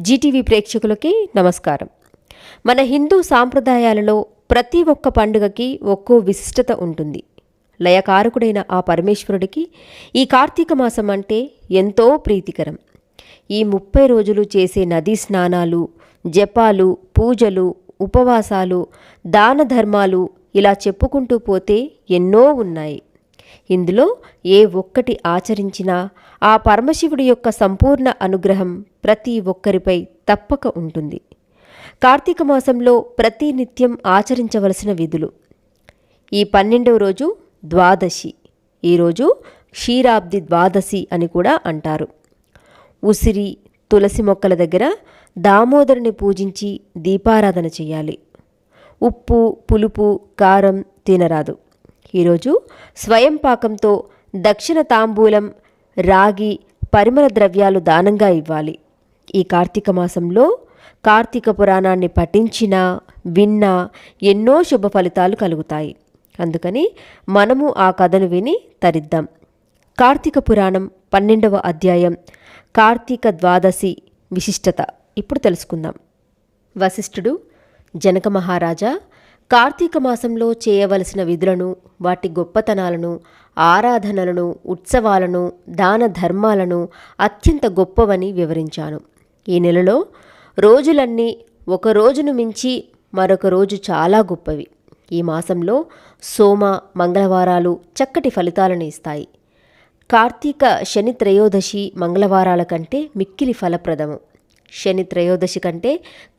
Zee TV ప్రేక్షకులకి నమస్కారం. మన హిందూ సాంప్రదాయాలలో ప్రతి ఒక్క పండుగకి ఒక్కో విశిష్టత ఉంటుంది. లయకారకుడైన ఆ పరమేశ్వరుడికి ఈ కార్తీక మాసం అంటే ఎంతో ప్రీతికరం. ఈ 30 రోజులు చేసే నదీ స్నానాలు, జపాలు, పూజలు, ఉపవాసాలు, దాన ధర్మాలు ఇలా చెప్పుకుంటూ పోతే ఎన్నో ఉన్నాయి. ఇందులో ఏ ఒక్కటి ఆచరించినా ఆ పరమశివుడి యొక్క సంపూర్ణ అనుగ్రహం ప్రతి ఒక్కరిపై తప్పక ఉంటుంది. కార్తీక మాసంలో ప్రతి నిత్యం ఆచరించవలసిన విధులు. ఈ 12వ రోజు ద్వాదశి. ఈరోజు క్షీరాబ్ది ద్వాదశి అని కూడా అంటారు. ఉసిరి, తులసి మొక్కల దగ్గర దామోదరుని పూజించి దీపారాధన చేయాలి. ఉప్పు, పులుపు, కారం తినరాదు. ఈరోజు స్వయం పాకంతో దక్షిణ తాంబూలం, రాగి, పరిమళ ద్రవ్యాలు దానంగా ఇవ్వాలి. ఈ కార్తీక మాసంలో కార్తీక పురాణాన్ని పఠించినా విన్నా ఎన్నో శుభ ఫలితాలు కలుగుతాయి. అందుకని మనము ఆ కథను విని తరిద్దాం. కార్తీక పురాణం 12వ అధ్యాయం కార్తీక ద్వాదశి విశిష్టత ఇప్పుడు తెలుసుకుందాం. వశిష్ఠుడు, జనక మహారాజా, కార్తీక మాసంలో చేయవలసిన విధులను, వాటి గొప్పతనాలను, ఆరాధనలను, ఉత్సవాలను, దాన ధర్మాలను అత్యంత గొప్పవని వివరించాను. ఈ నెలలో రోజులన్నీ ఒక రోజును మించి మరొక రోజు చాలా గొప్పవి. ఈ మాసంలో సోమ, మంగళవారాలు చక్కటి ఫలితాలను ఇస్తాయి. కార్తీక శని త్రయోదశి మంగళవారాల కంటే మిక్కిలి ఫలప్రదము. శని త్రయోదశి కంటే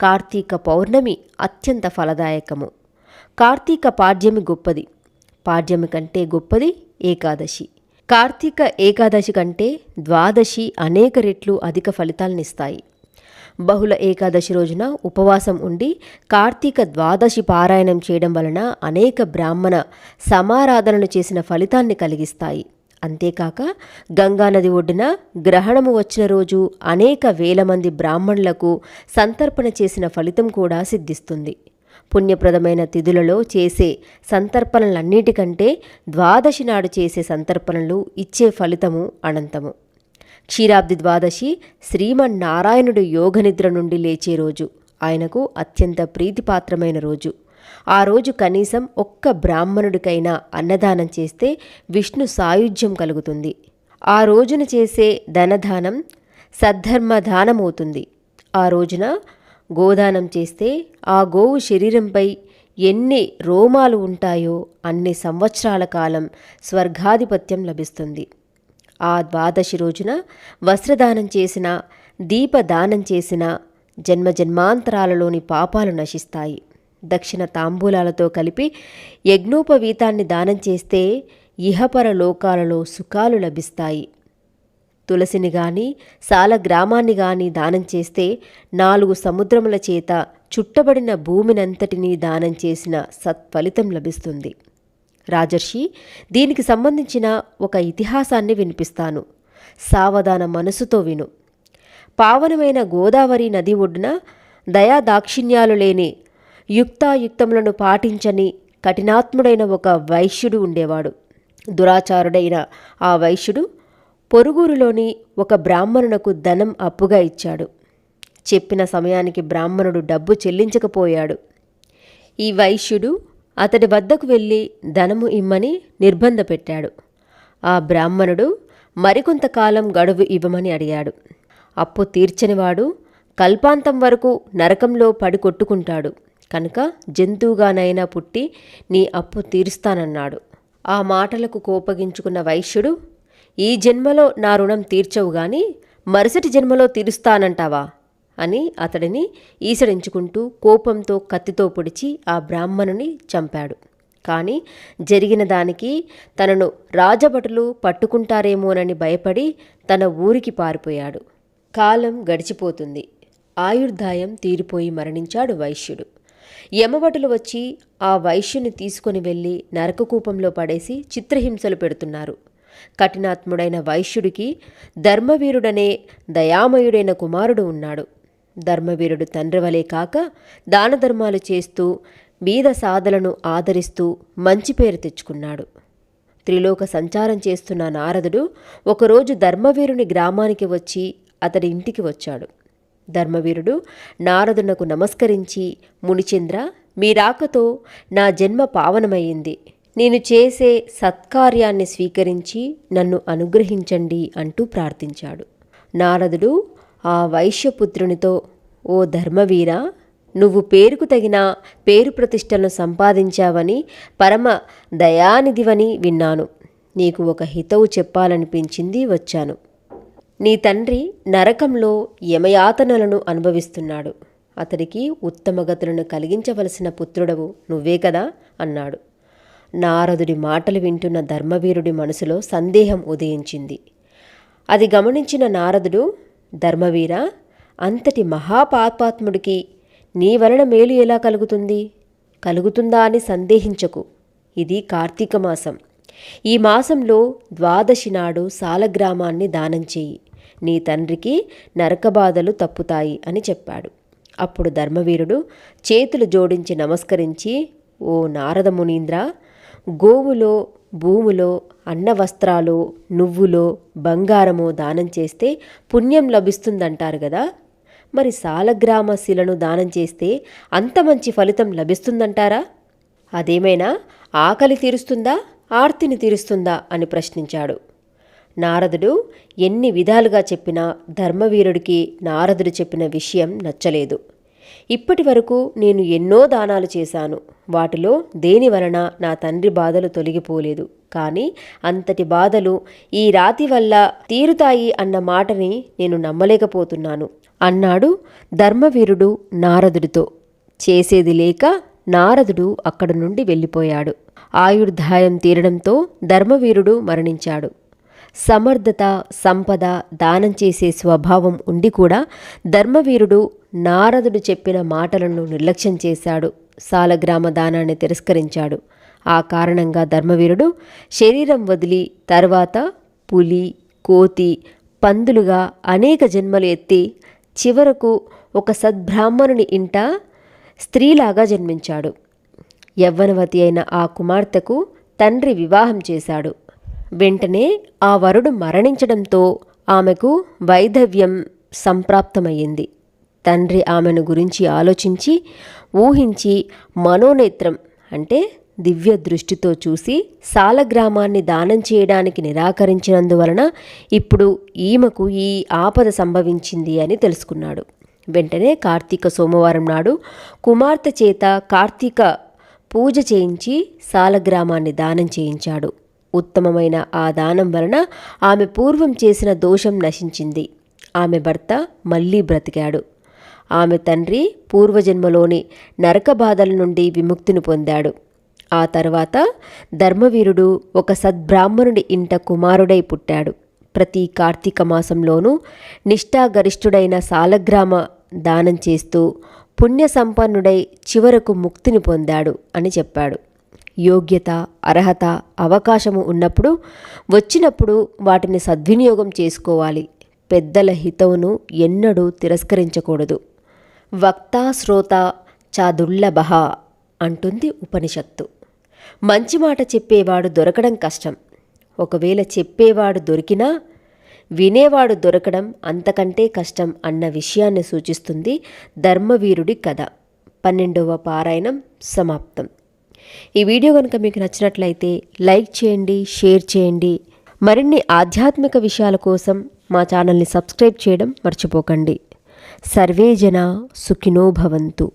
కార్తీక పౌర్ణమి అత్యంత ఫలదాయకము. కార్తీక పాడ్యమి గొప్పది. పాడ్యమి కంటే గొప్పది ఏకాదశి. కార్తీక ఏకాదశి కంటే ద్వాదశి అనేక రెట్లు అధిక ఫలితాలనిస్తాయి. బహుళ ఏకాదశి రోజున ఉపవాసం ఉండి కార్తీక ద్వాదశి పారాయణం చేయడం వలన అనేక బ్రాహ్మణ సమారాధనలు చేసిన ఫలితాన్ని కలిగిస్తాయి. అంతేకాక గంగానది ఒడ్డున గ్రహణము వచ్చిన రోజు అనేక వేల మంది బ్రాహ్మణులకు సంతర్పణ చేసిన ఫలితం కూడా సిద్ధిస్తుంది. పుణ్యప్రదమైన తిథులలో చేసే సంతర్పణలన్నిటికంటే ద్వాదశి నాడు చేసే సంతర్పణలు ఇచ్చే ఫలితము అనంతము. క్షీరాబ్ది ద్వాదశి శ్రీమన్నారాయణుడు యోగనిద్ర నుండి లేచే రోజు. ఆయనకు అత్యంత ప్రీతిపాత్రమైన రోజు. ఆ రోజు కనీసం ఒక్క బ్రాహ్మణుడికైనా అన్నదానం చేస్తే విష్ణు సాయుధ్యం కలుగుతుంది. ఆ రోజున చేసే ధనదానం సద్ధర్మదానమవుతుంది. ఆ రోజున గోదానం చేస్తే ఆ గోవు శరీరంపై ఎన్ని రోమాలు ఉంటాయో అన్ని సంవత్సరాల కాలం స్వర్గాధిపత్యం లభిస్తుంది. ఆ ద్వాదశి రోజున వస్త్రదానం చేసిన, దీపదానం చేసిన జన్మజన్మాంతరాలలోని పాపాలు నశిస్తాయి. దక్షిణ తాంబూలాలతో కలిపి యజ్ఞోపవీతాన్ని దానం చేస్తే ఇహపర లోకాలలో సుఖాలు లభిస్తాయి. తులసిని గాని సాలగ్రామాన్ని గాని దానం చేస్తే 4 సముద్రముల చేత చుట్టబడిన భూమినంతటినీ దానం చేసిన సత్ఫలితం లభిస్తుంది. రాజర్షి, దీనికి సంబంధించిన ఒక ఇతిహాసాన్ని వినిపిస్తాను. సావధాన మనసుతో విను. పావనమైన గోదావరి నది ఒడ్డున దయాదాక్షిణ్యాలు లేని, యుక్తాయుక్తములను పాటించని కఠినాత్ముడైన ఒక వైశ్యుడు ఉండేవాడు. దురాచారుడైన ఆ వైశ్యుడు పొరుగురులోని ఒక బ్రాహ్మణునకు ధనం అప్పుగా ఇచ్చాడు. చెప్పిన సమయానికి బ్రాహ్మణుడు డబ్బు చెల్లించకపోయాడు. ఈ వైశ్యుడు అతడి వద్దకు వెళ్ళి ధనము ఇమ్మని నిర్బంధ పెట్టాడు. ఆ బ్రాహ్మణుడు మరికొంతకాలం గడువు ఇవ్వమని అడిగాడు. అప్పు తీర్చనివాడు కల్పాంతం వరకు నరకంలో పడి కొట్టుకుంటాడు కనుక జంతువుగానైనా పుట్టి నీ అప్పు తీరుస్తానన్నాడు. ఆ మాటలకు కోపగించుకున్న వైశ్యుడు, ఈ జన్మలో నా రుణం తీర్చవు గాని మరుసటి జన్మలో తీరుస్తానంటావా అని అతడిని ఈసడించుకుంటూ కోపంతో కత్తితో పొడిచి ఆ బ్రాహ్మణుని చంపాడు. కానీ జరిగిన దానికి తనను రాజభటులు పట్టుకుంటారేమోనని భయపడి తన ఊరికి పారిపోయాడు. కాలం గడిచిపోతుంది. ఆయుర్దాయం తీరిపోయి మరణించాడు వైశ్యుడు. యమభటులు వచ్చి ఆ వైశ్యుని తీసుకొని వెళ్ళి నరకకూపంలో పడేసి చిత్రహింసలు పెడుతున్నారు. కఠినాత్ముడైన వైశ్యుడికి ధర్మవీరుడనే దయామయుడైన కుమారుడు ఉన్నాడు. ధర్మవీరుడు తండ్రి వలె కాక దానధర్మాలు చేస్తూ బీద సాధలను ఆదరిస్తూ మంచి పేరు తెచ్చుకున్నాడు. త్రిలోక సంచారం చేస్తున్న నారదుడు ఒకరోజు ధర్మవీరుని గ్రామానికి వచ్చి అతడి ఇంటికి వచ్చాడు. ధర్మవీరుడు నారదునకు నమస్కరించి, మునిచంద్ర, మీ రాకతో నా జన్మ పావనమయ్యింది. నేను చేసే సత్కార్యాన్ని స్వీకరించి నన్ను అనుగ్రహించండి అంటూ ప్రార్థించాడు. నారదుడు ఆ వైశ్యపుత్రునితో, ఓ ధర్మవీర, నువ్వు పేరుకు తగిన పేరు ప్రతిష్టలను సంపాదించావని, పరమ దయానిధివని విన్నాను. నీకు ఒక హితవు చెప్పాలనిపించింది, వచ్చాను. నీ తండ్రి నరకంలో యమయాతనలను అనుభవిస్తున్నాడు. అతడికి ఉత్తమ గతులను కలిగించవలసిన పుత్రుడవు నువ్వే కదా అన్నాడు. నారదుడి మాటలు వింటున్న ధర్మవీరుడి మనసులో సందేహం ఉదయించింది. అది గమనించిన నారదుడు, ధర్మవీర, అంతటి మహాపాపాత్ముడికి నీ వలన మేలు ఎలా కలుగుతుంది? కలుగుతుందా అని సందేహించకు. ఇది కార్తీక మాసం. ఈ మాసంలో ద్వాదశి నాడు సాలగ్రామాన్ని దానం చేయి. నీ తండ్రికి నరకబాధలు తప్పుతాయి అని చెప్పాడు. అప్పుడు ధర్మవీరుడు చేతులు జోడించి నమస్కరించి, ఓ నారద మునీంద్ర, గోవులో, భూములో, అన్న వస్త్రాలు, నువ్వులో, బంగారమో దానం చేస్తే పుణ్యం లభిస్తుందంటారు కదా. మరి సాలగ్రామ శిలను దానం చేస్తే అంత మంచి ఫలితం లభిస్తుందంటారా? అదేమైనా ఆకలి తీరుస్తుందా, ఆర్తిని తీరుస్తుందా అని ప్రశ్నించాడు. నారదుడు ఎన్ని విధాలుగా చెప్పినా ధర్మవీరుడికి నారదుడు చెప్పిన విషయం నచ్చలేదు. ఇప్పటి వరకు నేను ఎన్నో దానాలు చేశాను. వాటిలో దేని వలన నా తండ్రి బాధలు తొలగిపోలేదు. కానీ అంతటి బాధలు ఈ రాతి వల్ల తీరుతాయి అన్న మాటని నేను నమ్మలేకపోతున్నాను అన్నాడు ధర్మవీరుడు నారదుడితో. చేసేది లేక నారదుడు అక్కడి నుండి వెళ్ళిపోయాడు. ఆయుర్దాయం తీరడంతో ధర్మవీరుడు మరణించాడు. సమర్థత, సంపద, దానం చేసే స్వభావం ఉండి కూడా ధర్మవీరుడు నారదుడు చెప్పిన మాటలను నిర్లక్ష్యం చేశాడు. సాలగ్రామ దానాన్ని తిరస్కరించాడు. ఆ కారణంగా ధర్మవీరుడు శరీరం వదిలి తర్వాత పులి, కోతి, పందులుగా అనేక జన్మలు ఎత్తి చివరకు ఒక సద్బ్రాహ్మణుని ఇంట స్త్రీలాగా జన్మించాడు. యవ్వనవతి అయిన ఆ కుమార్తెకు తండ్రి వివాహం చేశాడు. వెంటనే ఆ వరుడు మరణించడంతో ఆమెకు వైధవ్యం సంప్రాప్తమయ్యింది. తండ్రి ఆమెను గురించి ఆలోచించి, ఊహించి, మనోనేత్రం అంటే దివ్య దృష్టితో చూసి సాలగ్రామాన్ని దానం చేయడానికి నిరాకరించినందువలన ఇప్పుడు ఈమెకు ఈ ఆపద సంభవించింది అని తెలుసుకున్నాడు. వెంటనే కార్తీక సోమవారం నాడు కుమార్తె చేత కార్తీక పూజ చేయించి సాలగ్రామాన్ని దానం చేయించాడు. ఉత్తమమైన ఆ దానం వలన ఆమె పూర్వం చేసిన దోషం నశించింది. ఆమె భర్త మళ్ళీ బ్రతికాడు. ఆమె తండ్రి పూర్వజన్మలోని నరక బాధల నుండి విముక్తిని పొందాడు. ఆ తర్వాత ధర్మవీరుడు ఒక సద్బ్రాహ్మణుడి ఇంట కుమారుడై పుట్టాడు. ప్రతి కార్తీక మాసంలోనూ నిష్ఠాగరిష్ఠుడైన సాలగ్రామ దానం చేస్తూ పుణ్య సంపన్నుడై చివరకు ముక్తిని పొందాడు అని చెప్పాడు. యోగ్యత, అర్హత, అవకాశము ఉన్నప్పుడు, వచ్చినప్పుడు వాటిని సద్వినియోగం చేసుకోవాలి. పెద్దల హితవును ఎన్నడూ తిరస్కరించకూడదు. వక్తా శ్రోత చాదుర్లభః అంటుంది ఉపనిషత్తు. మంచి మాట చెప్పేవాడు దొరకడం కష్టం. ఒకవేళ చెప్పేవాడు దొరికినా వినేవాడు దొరకడం అంతకంటే కష్టం అన్న విషయాన్ని సూచిస్తుంది ధర్మవీరుడి కథ. 12వ పారాయణం సమాప్తం. ఈ వీడియో కనుక మీకు నచ్చినట్లయితే లైక్ చేయండి, షేర్ చేయండి. మరిన్ని ఆధ్యాత్మిక విషయాల కోసం మా ఛానల్ని సబ్స్క్రైబ్ చేయడం మర్చిపోకండి. సర్వే జనా సుఖినో భవంతు.